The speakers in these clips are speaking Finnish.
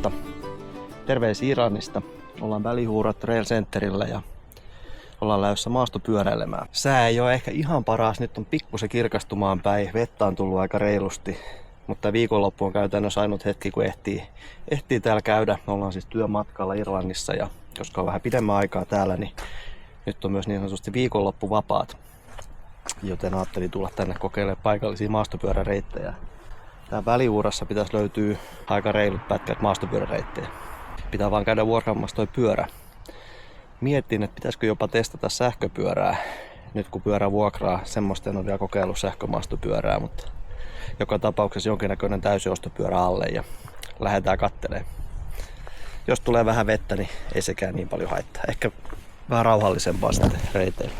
Moikka terveisiä Iranista. Ollaan Välihuura Trail Centerillä ja ollaan lähdössä maastopyöräilemään. Sää ei ole ehkä ihan paras, nyt on pikkusen kirkastumaan päin. Vettä on tullut aika reilusti, mutta viikonloppu on käytännössä ainut hetki, kun ehtii täällä käydä. Me ollaan siis työmatkalla Irlannissa ja koska on vähän pidemmän aikaa täällä, niin nyt on myös niin sanotusti viikonloppuvapaat. Joten ajattelin tulla tänne kokeilemaan paikallisia maastopyöräreittejä. Tää Välihuurassa pitäisi löytyä aika reilut pätkät maastopyöräreittejä. Pitää vaan käydä vuokraamassa toi pyörä. Mietin, että pitäisikö jopa testata sähköpyörää. Nyt kun pyörä vuokraa, semmoista en ole vielä kokeillut sähkömaastopyörää, mutta joka tapauksessa jonkinnäköinen täysiostopyörä alle ja lähdetään kattelemaan. Jos tulee vähän vettä, niin ei sekään niin paljon haittaa. Ehkä vähän rauhallisempaa sitten reiteillä.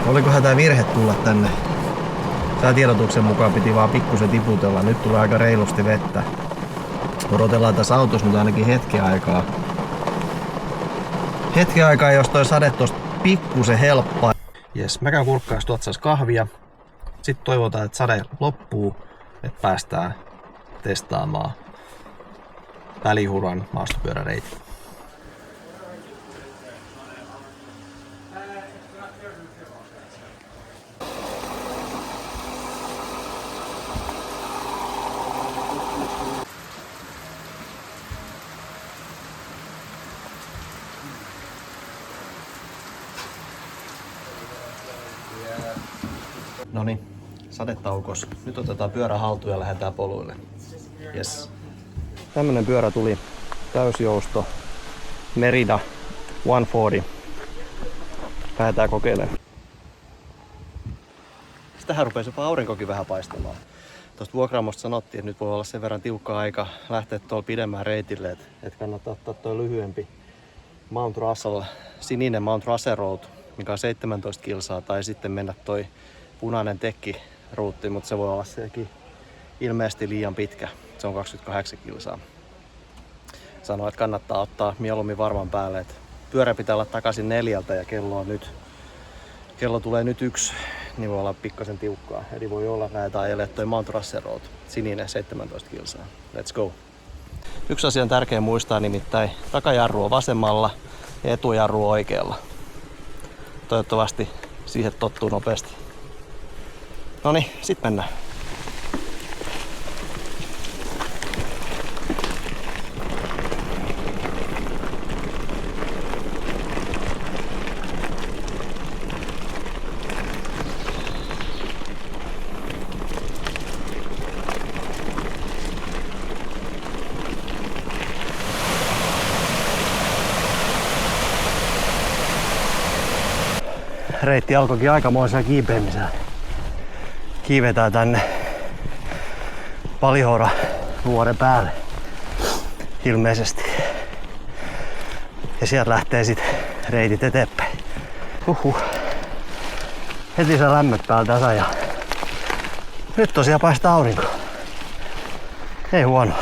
Olikohan tää virhe tulla tänne? Tää tiedotuksen mukaan piti vaan pikkusen tiputella. Nyt tulee aika reilusti vettä. Odotellaan tässä autossa nyt ainakin hetken aikaa. Hetken aikaa, jos toi sade tosta pikkusen helppaa. Jes, mä käyn kurkkaas tuotsas kahvia. Sitten toivotaan, että sade loppuu, että päästään testaamaan Välihuuran maastopyöräreitti. Noniin, sadetaukos. Nyt otetaan pyörä haltuun ja lähdetään poluille. Yes. Tämmönen pyörä tuli, täysjousto, Merida 140. Lähdetään kokeilemaan. Tähän rupesi jopa aurinkokin vähän paistamaan. Tuosta vuokraamosta sanottiin, että nyt voi olla sen verran tiukka aika lähteä tuolla pidemmään reitille, että kannattaa ottaa tuo lyhyempi Mount Russell, sininen Mount Russell Road, mikä on 17 kilsaa, tai sitten mennä toi punainen tekkiruutti, mutta se voi olla sekin ilmeisesti liian pitkä. Se on 28 kilsaa. Sanoin, että kannattaa ottaa mieluummin varman päälle, että pyörä pitää olla takaisin 4 ja kello tulee nyt 1, niin voi olla pikkasen tiukkaa. Eli voi olla, että lähdetään ajelemaan toi Mount Russell Road, sininen 17 kilsaa. Let's go! Yksi asia on tärkeä muistaa, nimittäin takajarru on vasemmalla ja etujarru on oikealla. Toivottavasti siihen tottuu nopeasti. Noniin, sit mennään. Reitti alkoikin aikamoisella kiipeämisellä. Kiivetään tänne Välihuura vuoren päälle ilmeisesti. Ja sieltä lähtee sitten reitit eteenpäin. Heti se lämmöt päältä tässä ja nyt tosiaan paistaa aurinko. Ei huono.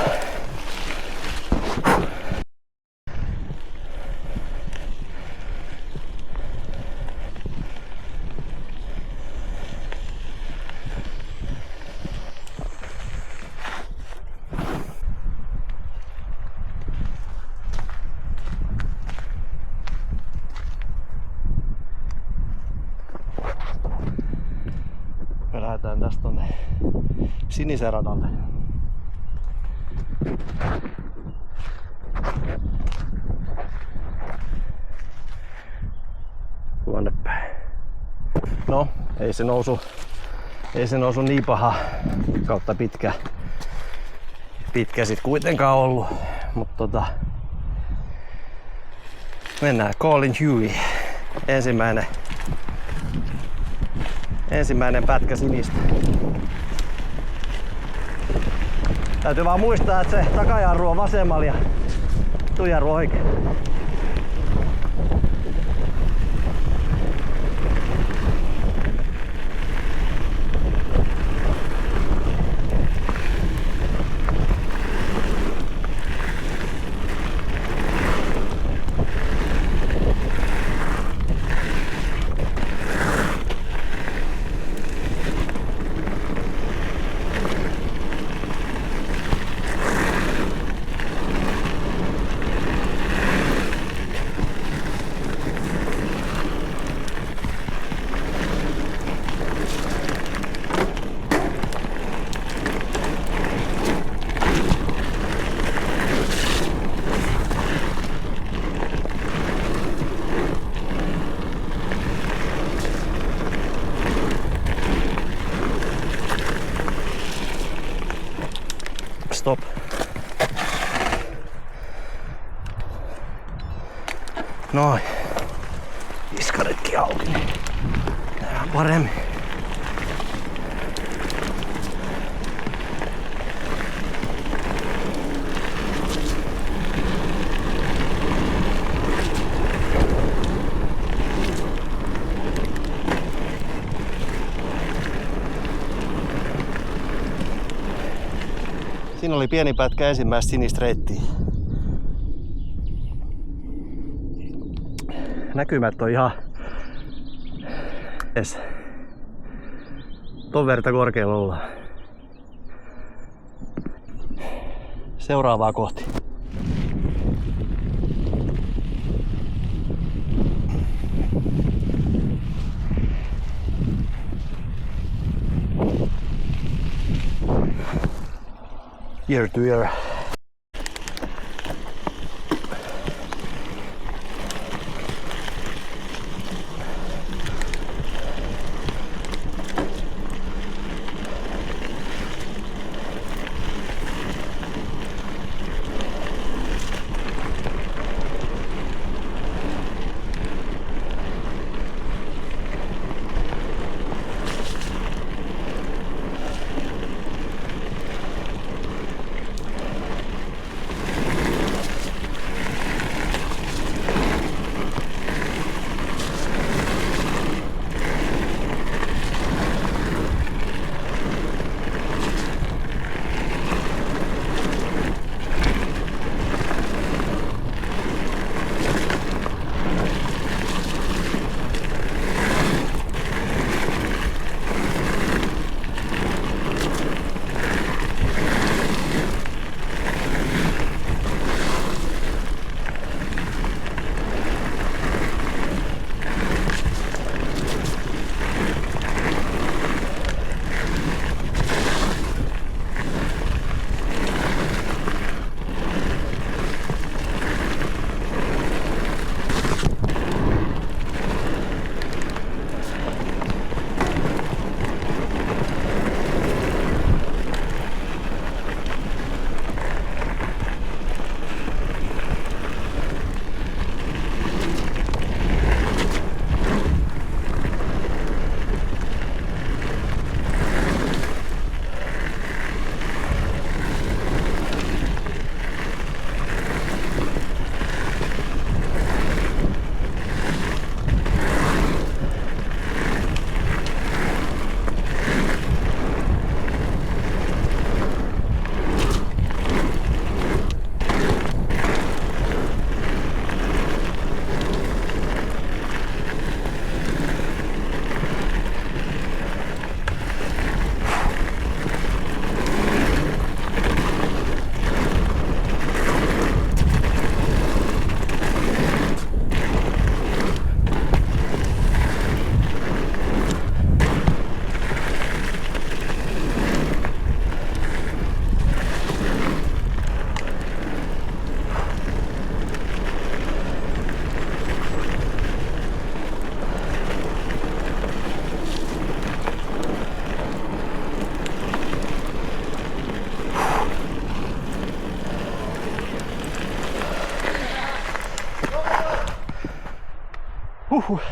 Me lähdetään tästä tonne sinisen radalle. Tuonne päin. No, ei se nousu niin paha kautta pitkä sit kuitenkaan ollut. Mutta mennään Colin Huey. Ensimmäinen pätkä sinistä. Täytyy vaan muistaa, että se takajarru on vasemmalla ja etujarru oikein. stop. Noin. Iskaretkin auki. Nähdään paremmin. Siinä oli pieni pätkä ensimmäistä sinistä reittiä. Näkymät on ihan edes ton verta korkealla ollaan. Seuraavaa kohti. Ear to ear.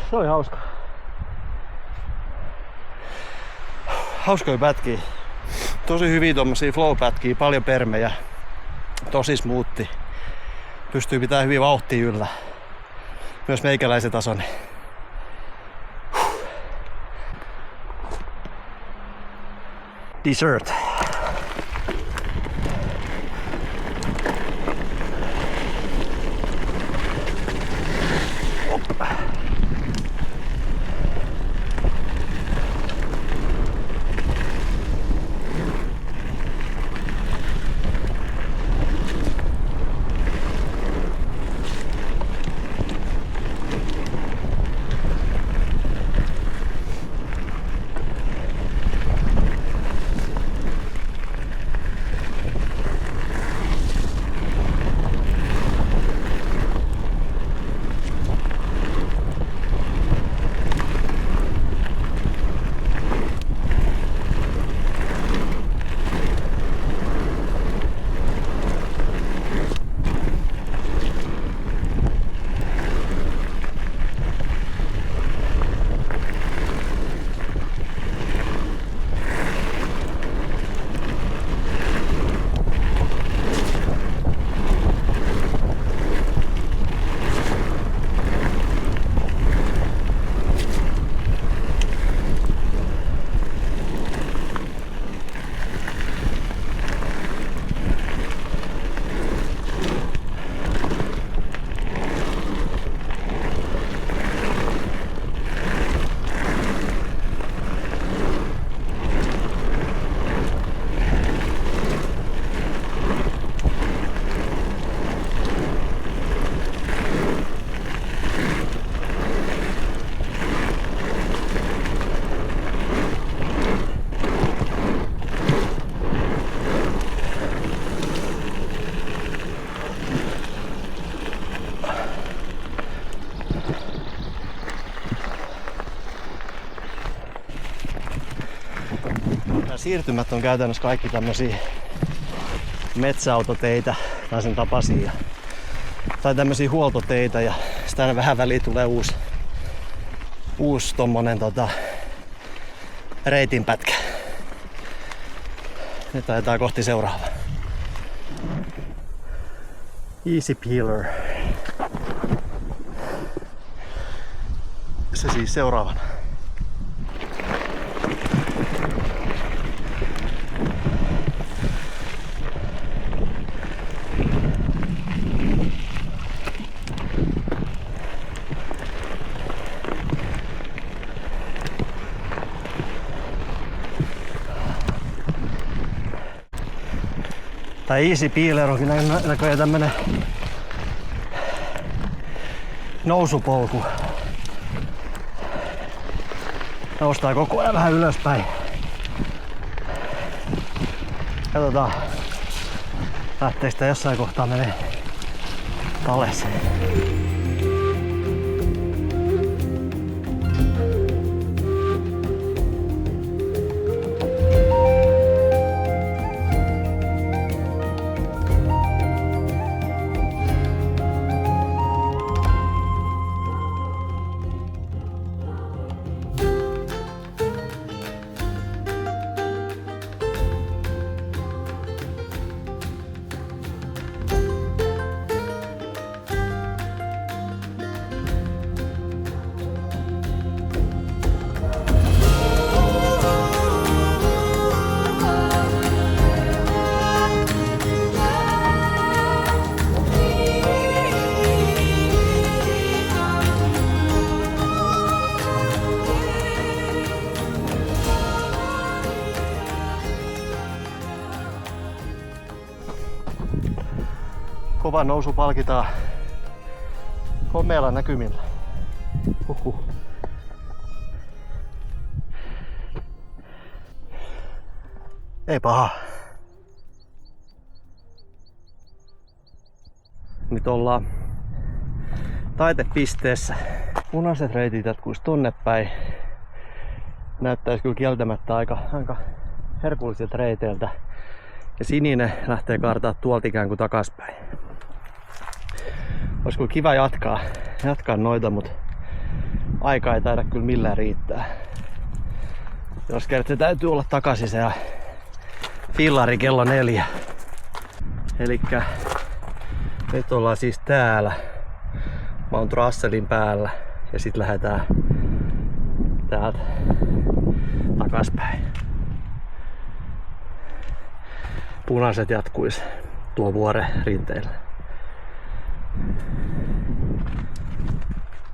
Se oli hauska. Hauskoja pätkiä. Tosi hyviä tommosia flow-pätkiä, paljon permejä. Tosi smoothi. Pystyy pitämään hyvin vauhtia yllä. Myös meikäläisen tason. Dessert. Nämä siirtymät on käytännössä kaikki tämmösiä metsäautoteitä tai sen tapaisia. Tai tämmösiä huoltoteitä ja sitä aina vähän väliin tulee uusi tommonen reitinpätkä. Nyt taitaa kohti seuraavaa. Easy Peeler. Se siis seuraavana. Tää Easy Peeler onkin näköjään tämmönen nousupolku. Noustaa koko ajan vähän ylöspäin. Katsotaan, lähteekö sitä jossain kohtaa menee alas. Kova nousu palkitaan komealla näkymillä. Huhhuh. Ei paha. Nyt ollaan taitepisteessä. Punaiset reitit jatkuisi tonne päin. Näyttäisi kyllä kieltämättä aika herkullisilta reiteiltä. Ja sininen lähtee kaartaa tuolta ikään kuin takaspäin. Olisi kyllä kiva jatkaa noita, mutta aika ei taida kyllä millään riittää. Jos kertaa täytyy olla takaisin se fillari kello 4. Elikkä nyt ollaan siis täällä Mount Russellin päällä ja sit lähdetään täältä takaspäin. Punaiset jatkuisi tuo vuoren rinteillä.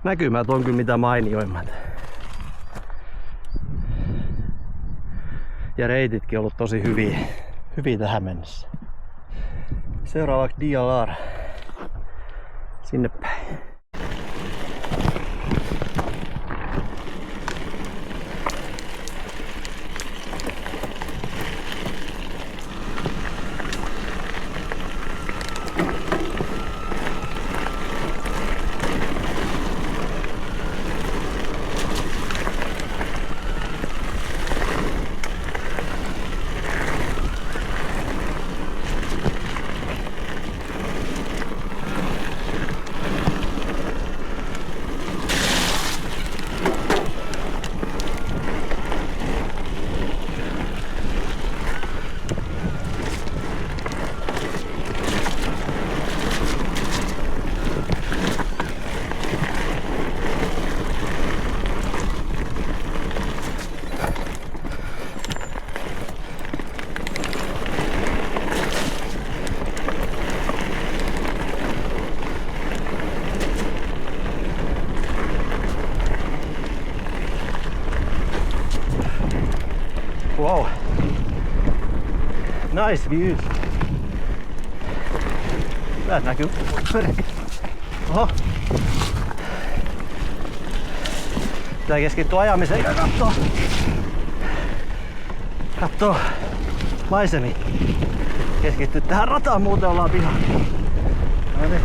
Näkymät on kyllä mitä mainioimmat. Ja reititkin on ollut tosi hyviä tähän mennessä. Seuraavaksi DLR. Sinne päin. Wow. Nice views. Täältä näkyy perkele. Oho. Pitää keskittyä ajamiseen ja kattoo maisemi. Keskittyy tähän rataan, muuten ollaan pihalla. No niin.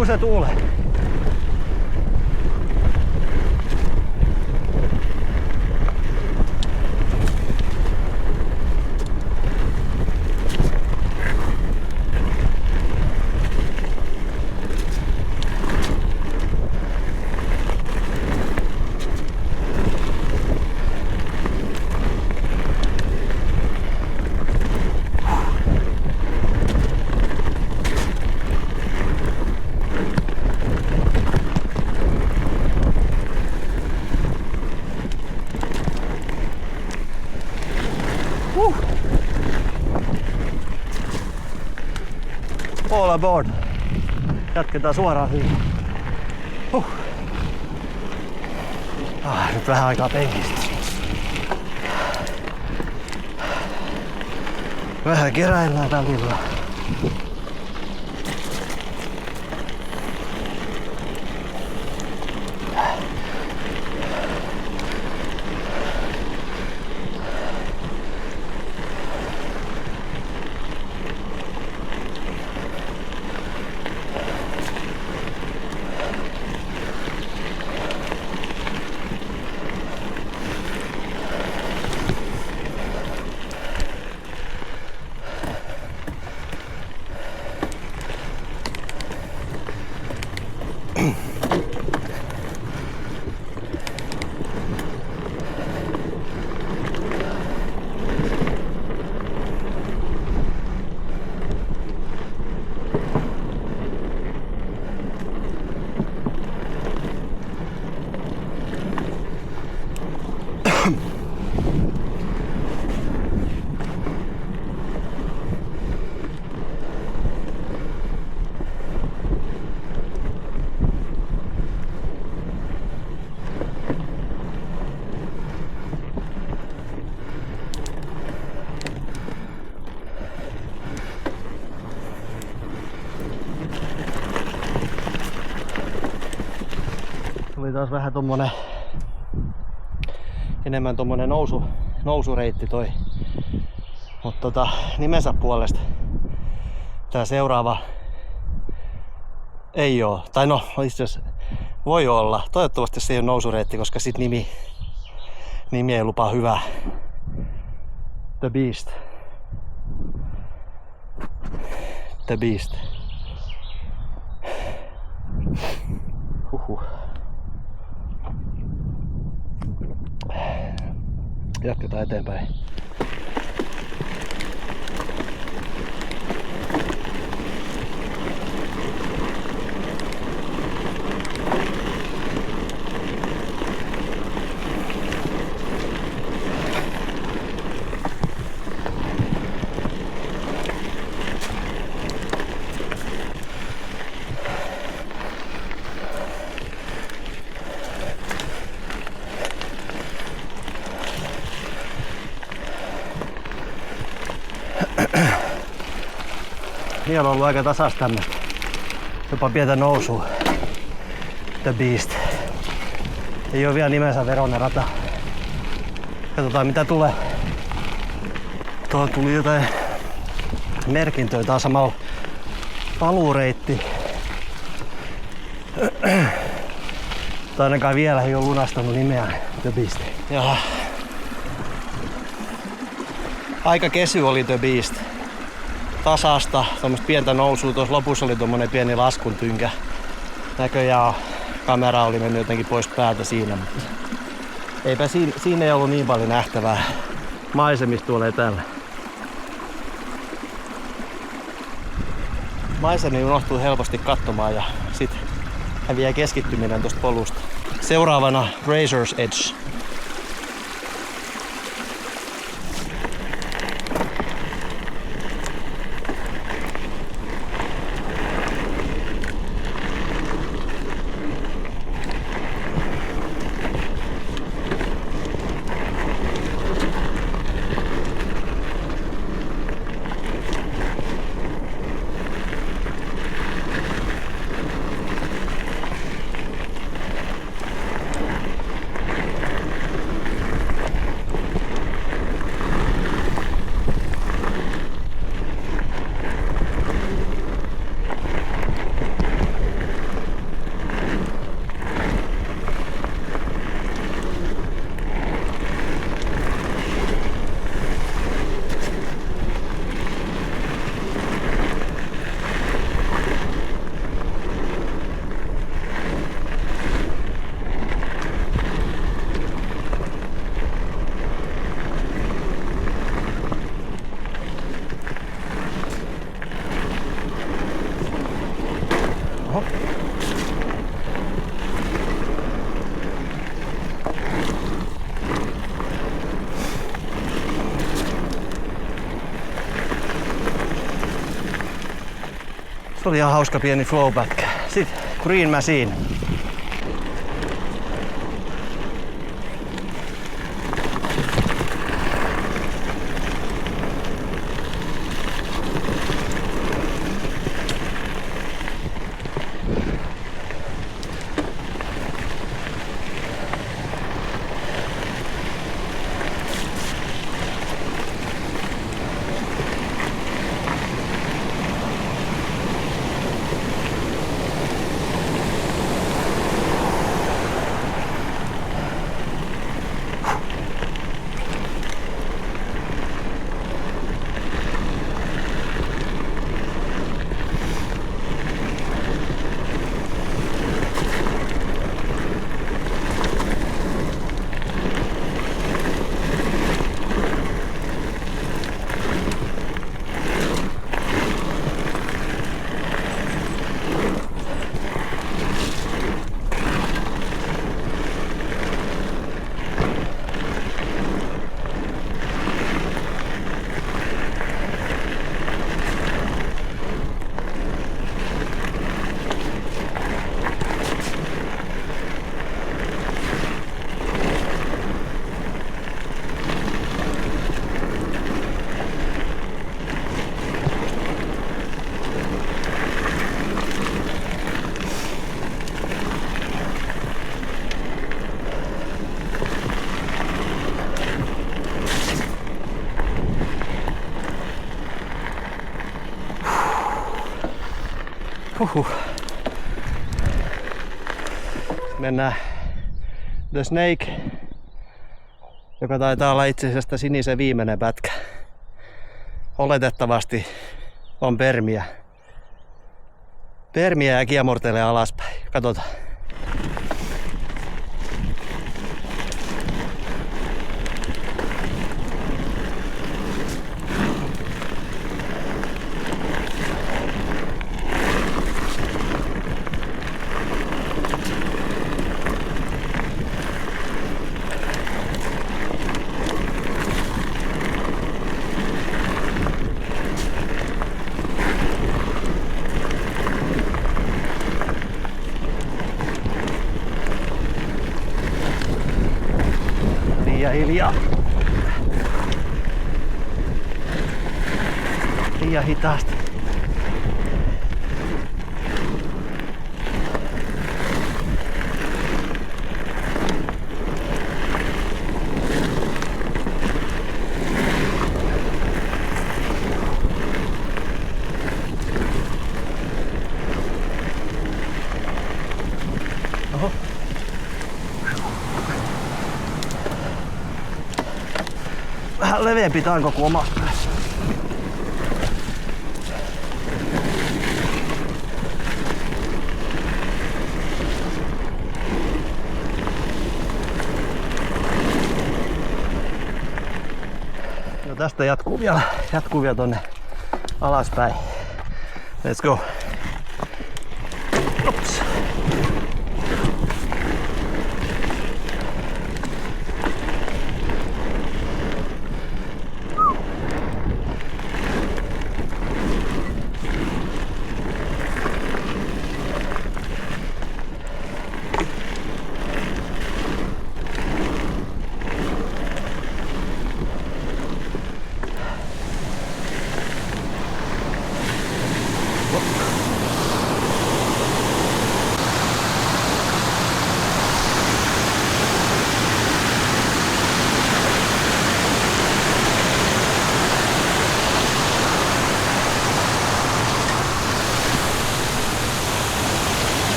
pikkusen tuule. All aboard. Jatketaan suoraan hyvin. Nyt vähän aikaa penkistä. Vähän keräillään välillä. Tuli taas vähän enemmän tommonen nousureitti toi. Mutta nimensä puolesta tää seuraava ei oo. Tai no, itse asiassa voi olla. Toivottavasti se ei oo nousureitti, koska sit nimi ei lupaa hyvää. The Beast. The Beast. Huhhuh. Jatketaan eteenpäin. Niin on ollut aika tasasta tämmöstä. Jopa pientä nousua. The Beast. Ei oo vielä nimensä veronen rata. Katsotaan mitä tulee. Tuolla tuli jotain merkintöjä. Tää on samalla paluureitti. Tai ainakaan vielä ei oo lunastanut nimeään The Beast. Jaha. Aika kesy oli The Beast. Tasasta, tommoista pientä nousua. Tuossa lopussa oli tommonen pieni laskun tynkä. Näköjään kamera oli mennyt jotenkin pois päältä siinä, mutta eipä siinä ei ollut niin paljon nähtävää maisemista tuolla etäällä. Maisemi unohtuu helposti katsomaan ja sit häviää keskittyminen tosta polusta. Seuraavana Razor's Edge. Se oli ihan hauska pieni flow-pätkä. Sitten Green Machine. Mennään The Snake, joka taitaa olla itse asiassa sinisen viimeinen pätkä. Oletettavasti on permiä. Permiä ja kiemurtelee alaspäin. Katsotaan. Hiljaa. Liian hitaasti. Oho. Vähän leveämpi tanko kuin omassa päässä. No tästä jatkuu vielä tonne alaspäin. Let's go. Ops.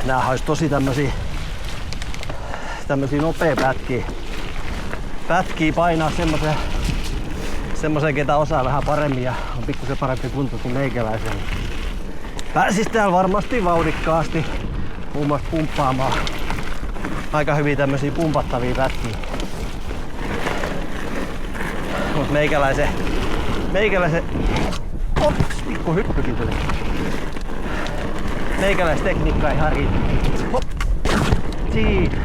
Nää olisi tosi tämmösiä nopea pätkiä painaa semmosen ketä osaa vähän paremmin ja on pikkusen parempi kunto kuin meikäläisen. Pääsis täällä varmasti vauhdikkaasti muun muassa pumppaamaan aika hyvin tämmösiä pumpattavia pätkiä. Mut meikäläisen ops, pikku hyppykin tuli. Meikäläistekniikka ihan riittää. Hop! Siitä.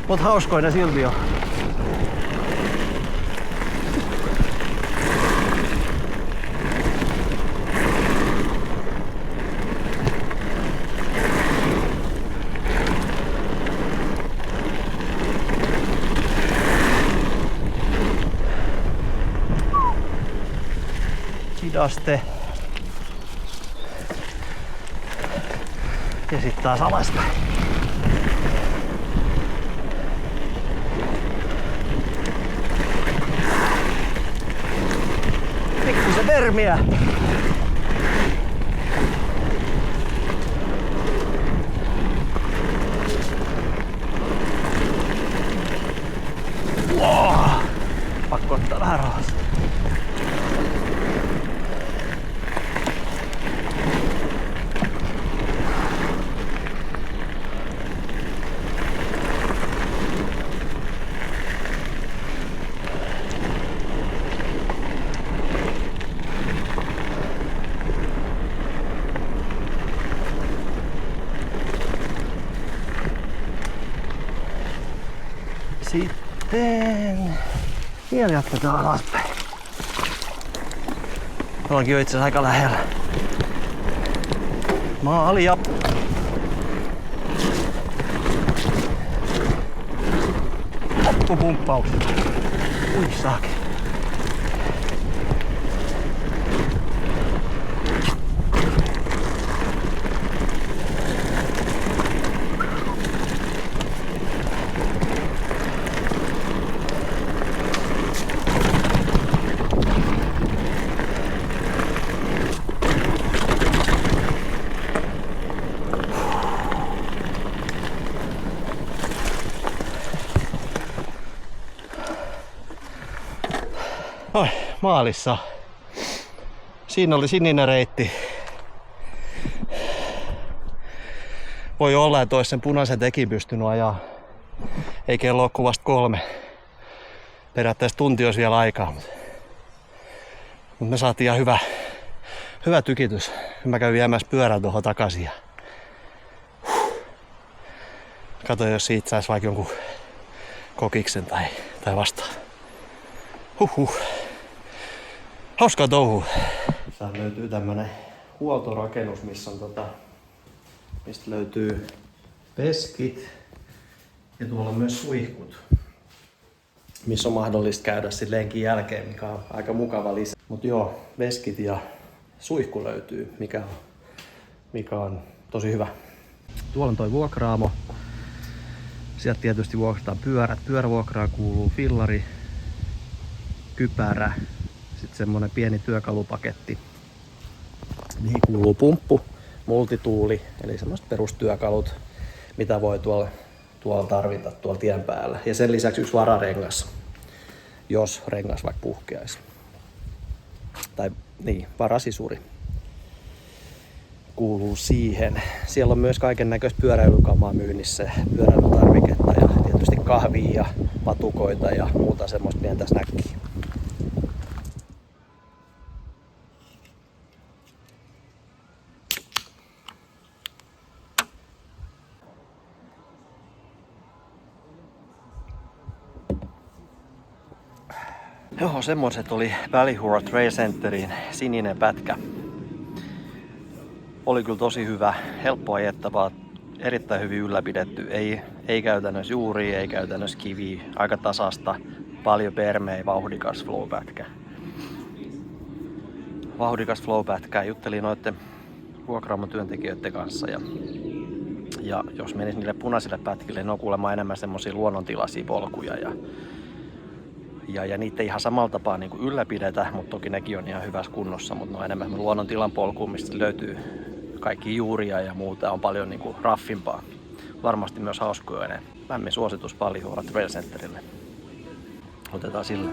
Mut hauskoja ne silti on. Hidaste. Ja sit taas alaspäin. Pikkusen vermiä. Wow. Pakko ottaa vähän rauhassa. Sitten vielä jatketaan alaspäin. Ollaankin jo itse asiassa aika lähellä. Maalia. Loppupumppaus. Ui saake. Oi, maalissa. Siinä oli sininen reitti. Voi olla, että olisi sen punaisen tekin pystynyt ajaa. Ei kello ole kuvasta 3. Periaatteessa tunti olisi vielä aikaa. Mutta me saatiin ihan hyvä tykitys. Mä kävin viemässä pyörän tuohon takaisin. Ja katsoin, jos siitä saisi vaikka jonkun kokiksen tai vastaan. Hauskaa touhua. Täältä löytyy tämmönen huoltorakennus, missä on mistä löytyy veskit ja tuolla on myös suihkut, missä on mahdollista käydä sit lenkin jälkeen, mikä on aika mukava lisä. Mut joo, veskit ja suihku löytyy, mikä on tosi hyvä. Tuolla on toi vuokraamo. Sieltä tietysti vuokrataan pyörät. Pyörävuokraan kuuluu fillari, kypärä, sitten semmonen pieni työkalupaketti. Niihin kuuluu pumppu, multituuli, eli semmoiset perustyökalut, mitä voi tuolla tarvita tuolla tien päällä. Ja sen lisäksi yksi vararengas, jos rengas vaikka puhkeaisi. Tai niin, varasisuri kuuluu siihen. Siellä on myös kaiken näköistä pyöräilykamaa myynnissä, pyöräilytarviketta ja tietysti kahvia ja patukoita ja muuta semmoista pientä snäkkiä. Joo, semmoset oli Ballyhura Trail Centerin sininen pätkä. Oli kyllä tosi hyvä, helppo ajettavaa, erittäin hyvin ylläpidetty. Ei käytännössä juuria, ei käytännössä kiviä, aika tasasta, paljon permeä, vauhdikas flow-pätkä. Vauhdikas flow-pätkä, juttelin noitten vuokraamon työntekijöiden kanssa ja jos menisi niille punaisille pätkille, ne on kuulemma enemmän semmosia luonnontilaisia polkuja ja niitä ei ihan samalla tapaa niin kuin ylläpidetä, mutta toki nekin on ihan hyvässä kunnossa, mutta ne on enemmän luonnontilan polkuun, mistä löytyy kaikki juuria ja muuta, on paljon niin kuin raffimpaa. Varmasti myös hauskoinen. Lämmin suositus Ballyhura Trail Centerille. Otetaan sille.